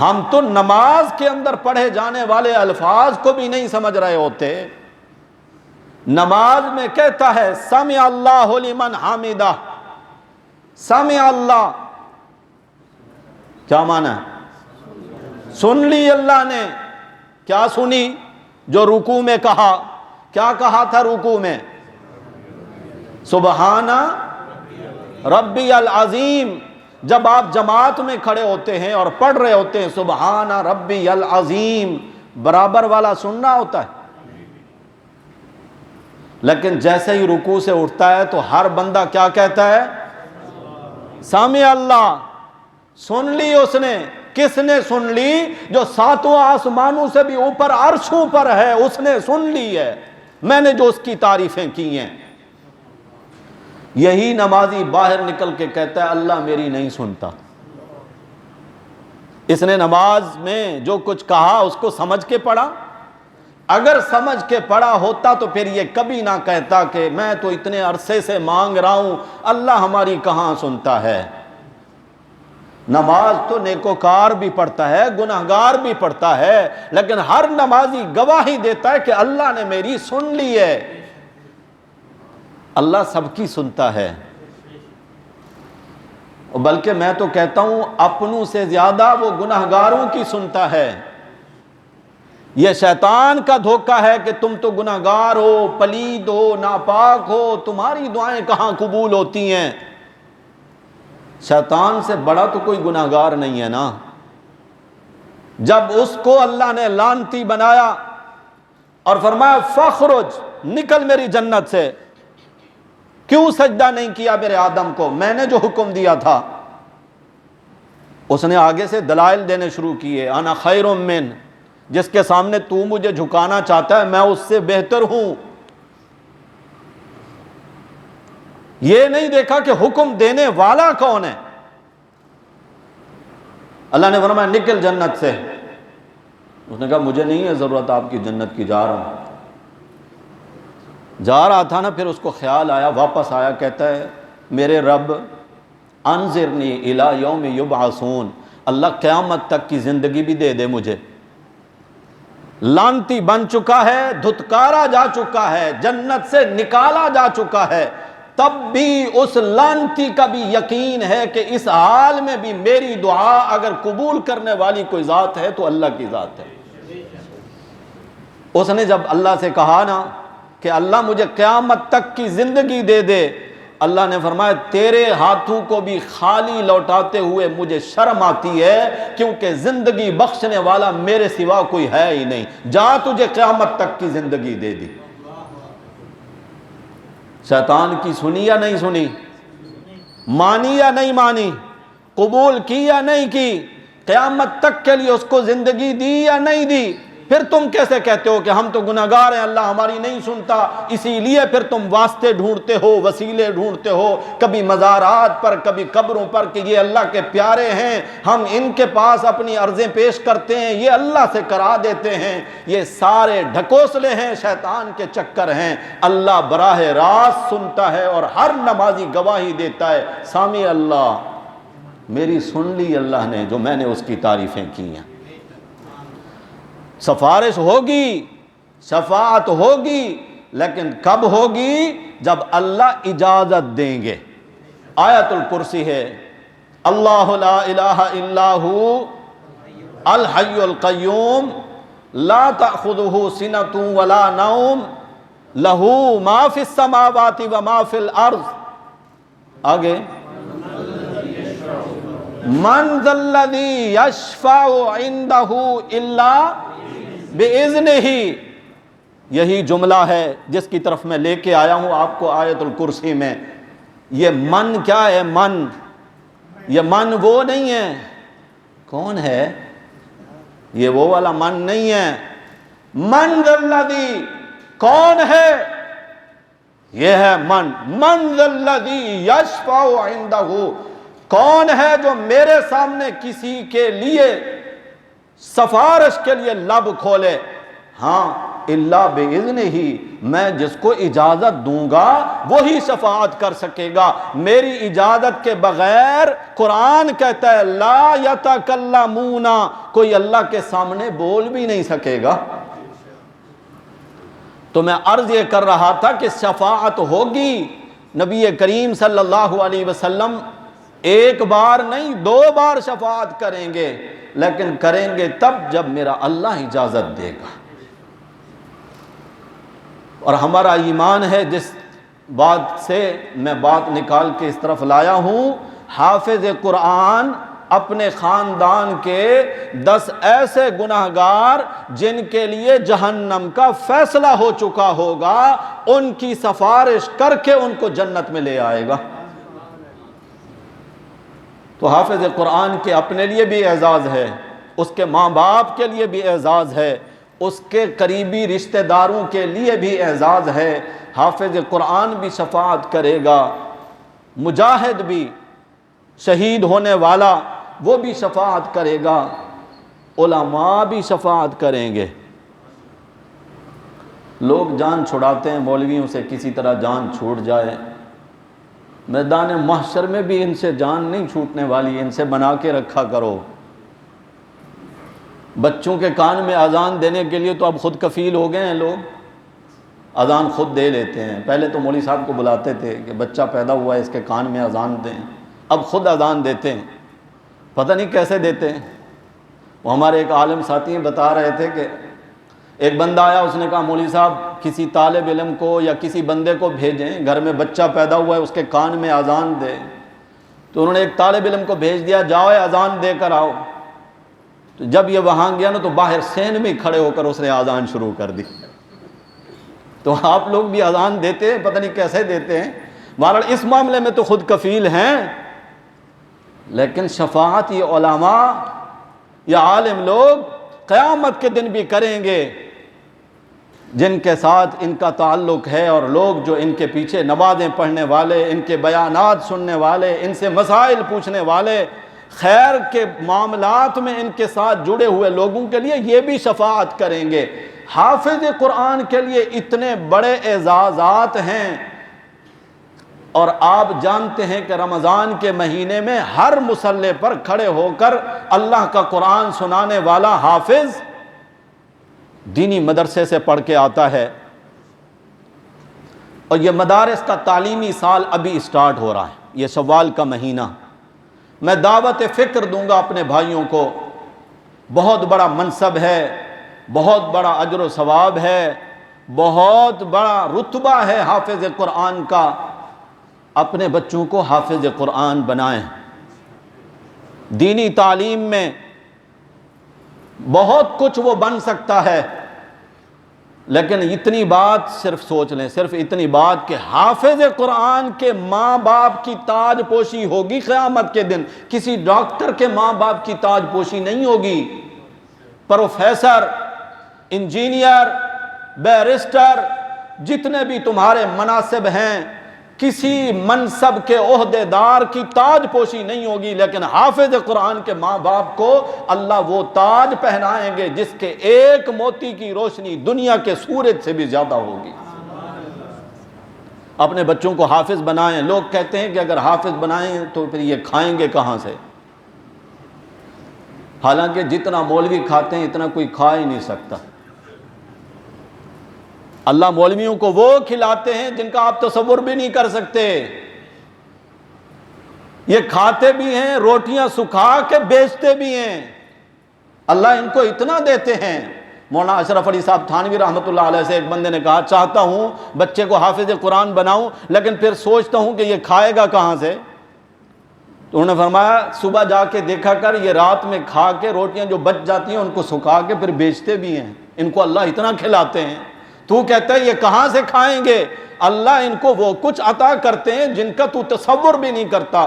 ہم تو نماز کے اندر پڑھے جانے والے الفاظ کو بھی نہیں سمجھ رہے ہوتے. نماز میں کہتا ہے سمع اللہ لمن حمدہ. سمع اللہ کیا معنی ہے؟ سن لی اللہ نے. کیا سنی؟ جو رکوع میں کہا. کیا کہا تھا رکوع میں؟ سبحان ربی العظیم. جب آپ جماعت میں کھڑے ہوتے ہیں اور پڑھ رہے ہوتے ہیں سبحان ربی العظیم، برابر والا سننا ہوتا ہے. لیکن جیسے ہی رکوع سے اٹھتا ہے تو ہر بندہ کیا کہتا ہے؟ سامع اللہ. سن لی اس نے. کس نے سن لی؟ جو ساتوں آسمانوں سے بھی اوپر عرشوں پر ہے، اس نے سن لی ہے. میں نے جو اس کی تعریفیں کی ہیں. یہی نمازی باہر نکل کے کہتا ہے اللہ میری نہیں سنتا. اس نے نماز میں جو کچھ کہا اس کو سمجھ کے پڑھا. اگر سمجھ کے پڑھا ہوتا تو پھر یہ کبھی نہ کہتا کہ میں تو اتنے عرصے سے مانگ رہا ہوں، اللہ ہماری کہاں سنتا ہے. نماز تو نیکوکار بھی پڑھتا ہے، گناہگار بھی پڑھتا ہے، لیکن ہر نمازی گواہی دیتا ہے کہ اللہ نے میری سن لی ہے. اللہ سب کی سنتا ہے. بلکہ میں تو کہتا ہوں اپنوں سے زیادہ وہ گناہگاروں کی سنتا ہے. یہ شیطان کا دھوکہ ہے کہ تم تو گناہگار ہو، پلید ہو، ناپاک ہو، تمہاری دعائیں کہاں قبول ہوتی ہیں. شیطان سے بڑا تو کوئی گناہگار نہیں ہے نا. جب اس کو اللہ نے لعنتی بنایا اور فرمایا فخرج، نکل میری جنت سے، کیوں سجدہ نہیں کیا میرے آدم کو، میں نے جو حکم دیا تھا. اس نے آگے سے دلائل دینے شروع کیے. انا خیر من، جس کے سامنے تو مجھے جھکانا چاہتا ہے میں اس سے بہتر ہوں. یہ نہیں دیکھا کہ حکم دینے والا کون ہے. اللہ نے فرمایا نکل جنت سے. اس نے کہا مجھے نہیں ہے ضرورت آپ کی جنت کی، جا رہا ہوں. جا رہا تھا نا، پھر اس کو خیال آیا، واپس آیا، کہتا ہے میرے رب انظرنی الی یوم یبعثون، اللہ قیامت تک کی زندگی بھی دے دے مجھے. لعنتی بن چکا ہے، دھتکارا جا چکا ہے، جنت سے نکالا جا چکا ہے، تب بھی اس لعنتی کا بھی یقین ہے کہ اس حال میں بھی میری دعا اگر قبول کرنے والی کوئی ذات ہے تو اللہ کی ذات ہے. اس نے جب اللہ سے کہا نا کہ اللہ مجھے قیامت تک کی زندگی دے دے، اللہ نے فرمایا تیرے ہاتھوں کو بھی خالی لوٹاتے ہوئے مجھے شرم آتی ہے، کیونکہ زندگی بخشنے والا میرے سوا کوئی ہے ہی نہیں، جا تجھے قیامت تک کی زندگی دے دی. شیطان کی سنی یا نہیں سنی؟ مانی یا نہیں مانی؟ قبول کی یا نہیں کی؟ قیامت تک کے لیے اس کو زندگی دی یا نہیں دی؟ پھر تم کیسے کہتے ہو کہ ہم تو گناہگار ہیں، اللہ ہماری نہیں سنتا؟ اسی لیے پھر تم واسطے ڈھونڈتے ہو، وسیلے ڈھونڈتے ہو، کبھی مزارات پر، کبھی قبروں پر، کہ یہ اللہ کے پیارے ہیں، ہم ان کے پاس اپنی عرضیں پیش کرتے ہیں، یہ اللہ سے کرا دیتے ہیں. یہ سارے ڈھکوسلے ہیں، شیطان کے چکر ہیں. اللہ براہ راست سنتا ہے اور ہر نمازی گواہی دیتا ہے سامع اللہ، میری سن لی اللہ نے جو میں نے اس کی تعریفیں کی ہیں. سفارش ہوگی، شفاعت ہوگی، لیکن کب ہوگی؟ جب اللہ اجازت دیں گے. آیت الکرسی ہے اللہ لا الہ الا ہو الحی القیوم لا تأخذہ سنۃ ولا نوم لہ ما فی السماوات وما فی الارض. آگے من ذا الذی یشفع عندہ الا بِإِذْنِهِ. یہی جملہ ہے جس کی طرف میں لے کے آیا ہوں آپ کو آیت الکرسی میں. یہ من کیا ہے؟ من، یہ من وہ نہیں ہے. کون ہے یہ؟ وہ والا من نہیں ہے. من ذا الذی، کون ہے؟ یہ ہے من. من ذا الذی یشفع عندہ، کون ہے جو میرے سامنے کسی کے لیے سفارش کے لیے لب کھولے؟ ہاں الا باذنہ، میں جس کو اجازت دوں گا وہی شفاعت کر سکے گا، میری اجازت کے بغیر قرآن کہتا ہے لا یتکلمون، کوئی اللہ کے سامنے بول بھی نہیں سکے گا۔ تو میں عرض یہ کر رہا تھا کہ شفاعت ہوگی، نبی کریم صلی اللہ علیہ وسلم ایک بار نہیں 2 بار شفاعت کریں گے، لیکن کریں گے تب جب میرا اللہ اجازت دے گا۔ اور ہمارا ایمان ہے، جس بات سے میں بات نکال کے اس طرف لایا ہوں، حافظ قرآن اپنے خاندان کے 10 ایسے گناہگار جن کے لیے جہنم کا فیصلہ ہو چکا ہوگا، ان کی سفارش کر کے ان کو جنت میں لے آئے گا۔ تو حافظ قرآن کے اپنے لیے بھی اعزاز ہے، اس کے ماں باپ کے لیے بھی اعزاز ہے، اس کے قریبی رشتہ داروں کے لیے بھی اعزاز ہے۔ حافظ قرآن بھی شفاعت کرے گا، مجاہد بھی، شہید ہونے والا وہ بھی شفاعت کرے گا، علماء بھی شفاعت کریں گے۔ لوگ جان چھڑاتے ہیں مولویوں سے، کسی طرح جان چھوٹ جائے، میدان محشر میں بھی ان سے جان نہیں چھوٹنے والی، ان سے بنا کے رکھا کرو۔ بچوں کے کان میں اذان دینے کے لیے تو اب خود کفیل ہو گئے ہیں، لوگ اذان خود دے لیتے ہیں۔ پہلے تو مولوی صاحب کو بلاتے تھے کہ بچہ پیدا ہوا ہے اس کے کان میں اذان دیں، اب خود اذان دیتے ہیں، پتہ نہیں کیسے دیتے ہیں۔ وہ ہمارے ایک عالم ساتھی بتا رہے تھے کہ ایک بندہ آیا، اس نے کہا مولوی صاحب کسی طالب علم کو یا کسی بندے کو بھیجیں، گھر میں بچہ پیدا ہوا ہے اس کے کان میں اذان دے۔ تو انہوں نے ایک طالب علم کو بھیج دیا، جاؤ اذان دے کر آؤ۔ تو جب یہ وہاں گیا نا تو باہر سین میں کھڑے ہو کر اس نے اذان شروع کر دی۔ تو آپ لوگ بھی اذان دیتے ہیں، پتہ نہیں کیسے دیتے ہیں۔ بہرحال اس معاملے میں تو خود کفیل ہیں، لیکن شفاعت یہ علماء یا عالم لوگ قیامت کے دن بھی کریں گے، جن کے ساتھ ان کا تعلق ہے، اور لوگ جو ان کے پیچھے نمازیں پڑھنے والے، ان کے بیانات سننے والے، ان سے مسائل پوچھنے والے، خیر کے معاملات میں ان کے ساتھ جڑے ہوئے لوگوں کے لیے یہ بھی شفاعت کریں گے۔ حافظ قرآن کے لیے اتنے بڑے اعزازات ہیں، اور آپ جانتے ہیں کہ رمضان کے مہینے میں ہر مصلی پر کھڑے ہو کر اللہ کا قرآن سنانے والا حافظ دینی مدرسے سے پڑھ کے آتا ہے، اور یہ مدارس کا تعلیمی سال ابھی سٹارٹ ہو رہا ہے، یہ شوال کا مہینہ۔ میں دعوت فکر دوں گا اپنے بھائیوں کو، بہت بڑا منصب ہے، بہت بڑا اجر و ثواب ہے، بہت بڑا رتبہ ہے حافظ قرآن کا۔ اپنے بچوں کو حافظ قرآن بنائیں۔ دینی تعلیم میں بہت کچھ وہ بن سکتا ہے، لیکن اتنی بات صرف سوچ لیں، صرف اتنی بات کہ حافظ قرآن کے ماں باپ کی تاج پوشی ہوگی قیامت کے دن، کسی ڈاکٹر کے ماں باپ کی تاج پوشی نہیں ہوگی۔ پروفیسر، انجینئر، بیرسٹر، جتنے بھی تمہارے مناصب ہیں، کسی منصب کے عہدے دار کی تاج پوشی نہیں ہوگی، لیکن حافظ قرآن کے ماں باپ کو اللہ وہ تاج پہنائیں گے جس کے ایک موتی کی روشنی دنیا کے سورج سے بھی زیادہ ہوگی۔ اپنے بچوں کو حافظ بنائیں۔ لوگ کہتے ہیں کہ اگر حافظ بنائیں تو پھر یہ کھائیں گے کہاں سے؟ حالانکہ جتنا مولوی کھاتے ہیں اتنا کوئی کھا ہی نہیں سکتا۔ اللہ مولویوں کو وہ کھلاتے ہیں جن کا آپ تصور بھی نہیں کر سکتے۔ یہ کھاتے بھی ہیں، روٹیاں سکھا کے بیچتے بھی ہیں، اللہ ان کو اتنا دیتے ہیں۔ مولانا اشرف علی صاحب تھانوی رحمۃ اللہ علیہ سے ایک بندے نے کہا چاہتا ہوں بچے کو حافظ قرآن بناؤں، لیکن پھر سوچتا ہوں کہ یہ کھائے گا کہاں سے؟ تو انہوں نے فرمایا صبح جا کے دیکھا کر، یہ رات میں کھا کے روٹیاں جو بچ جاتی ہیں ان کو سکھا کے پھر بیچتے بھی ہیں، ان کو اللہ اتنا کھلاتے ہیں۔ تو کہتا ہے یہ کہاں سے کھائیں گے؟ اللہ ان کو وہ کچھ عطا کرتے ہیں جن کا تو تصور بھی نہیں کرتا۔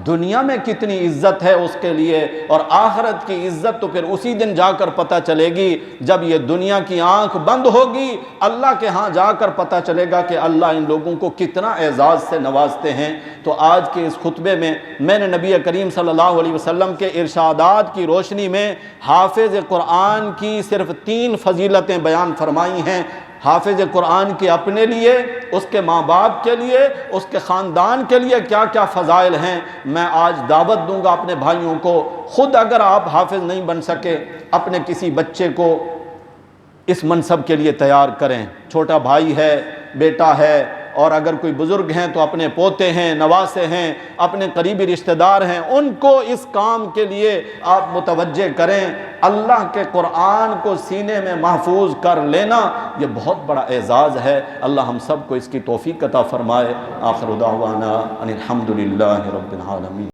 دنیا میں کتنی عزت ہے اس کے لیے، اور آخرت کی عزت تو پھر اسی دن جا کر پتہ چلے گی جب یہ دنیا کی آنکھ بند ہوگی، اللہ کے ہاں جا کر پتہ چلے گا کہ اللہ ان لوگوں کو کتنا اعزاز سے نوازتے ہیں۔ تو آج کے اس خطبے میں نے نبی کریم صلی اللہ علیہ وسلم کے ارشادات کی روشنی میں حافظ قرآن کی صرف 3 فضیلتیں بیان فرمائی ہیں۔ حافظ قرآن کے اپنے لیے، اس کے ماں باپ کے لیے، اس کے خاندان کے لیے کیا کیا فضائل ہیں۔ میں آج دعوت دوں گا اپنے بھائیوں کو، خود اگر آپ حافظ نہیں بن سکے اپنے کسی بچے کو اس منصب کے لیے تیار کریں، چھوٹا بھائی ہے، بیٹا ہے، اور اگر کوئی بزرگ ہیں تو اپنے پوتے ہیں، نواسے ہیں، اپنے قریبی رشتہ دار ہیں، ان کو اس کام کے لیے آپ متوجہ کریں۔ اللہ کے قرآن کو سینے میں محفوظ کر لینا یہ بہت بڑا اعزاز ہے۔ اللہ ہم سب کو اس کی توفیق عطا فرمائے۔ آخر دعوانا ان الحمدللہ رب العالمین۔